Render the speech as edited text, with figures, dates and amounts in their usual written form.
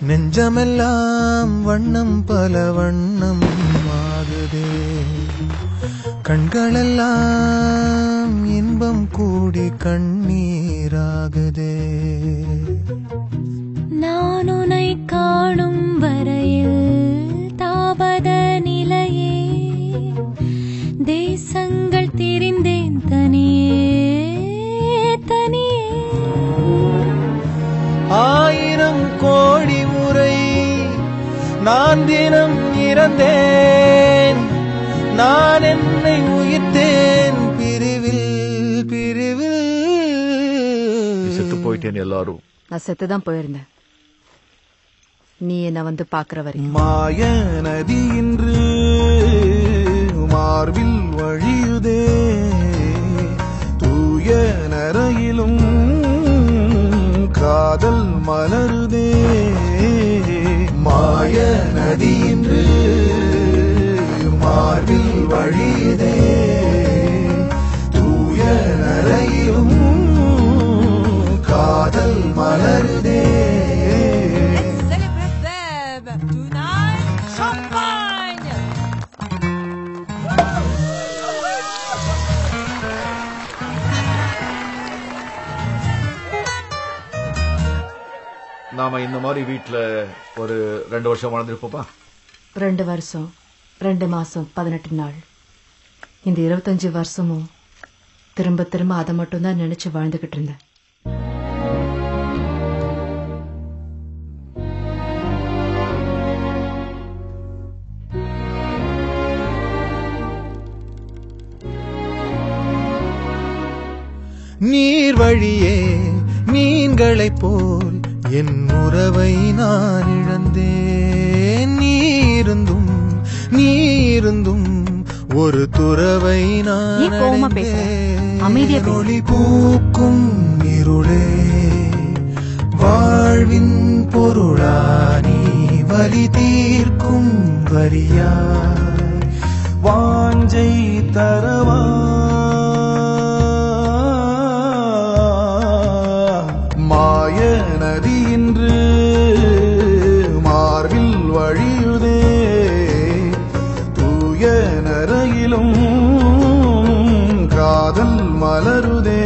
நெஞ்சமெல்லாம் வண்ணம் பல வண்ணம் ஆகுதே, கண்களெல்லாம் இன்பம் கூடி கண்ணீராகுதே. நான் உன்னை காணும் வரையில் தாபத நிலையே, தேசங்கள் திரிந்தேன் தனியே தனியே. 1000 கோடி முறை நான் தினம் இறந்தேன், நான் என்னை உயிர்த்தேன் பிரிவில் பிரிவில். செத்து போயிட்டேன். எல்லாரும் நான் செத்துதான் போயிருந்தேன், நீ என்ன வந்து பாக்குற வரைக்கும். மாய நதி இன்று மார்பில் வழியுதே, தூய நரையிலும் காதல் மலருதே. மாய நதி இன்று மார்பில் வழியுதே, தூய நரையிலும் காதல் மலருதே. நாம இந்த மாதிரி வீட்டுல ஒரு 2 வருஷம் வாழ்ந்துருப்போப்பா. 2 வருஷம் 2 மாசம் 18 நாள். இந்த 25 வருஷமும் திரும்ப திரும்ப அதை மட்டும்தான் நினைச்சு வாழ்ந்துகிட்டு இருந்தேன். நீர் வழியே மீன்களைப் போல் என் உறவை நான் இழந்தேன். நீருந்தும் ஒரு துறவை நான் அடைந்தேன். ஒளி பூக்கும் இருளே வாழ்வின் பொருளானி, வலி தீர்க்கும் வரியாய் வாஞ்சை தரவா. மாய நதி இன்று மார்பில் வழியுதே, தூய நரையிலும் காதல் மலருதே.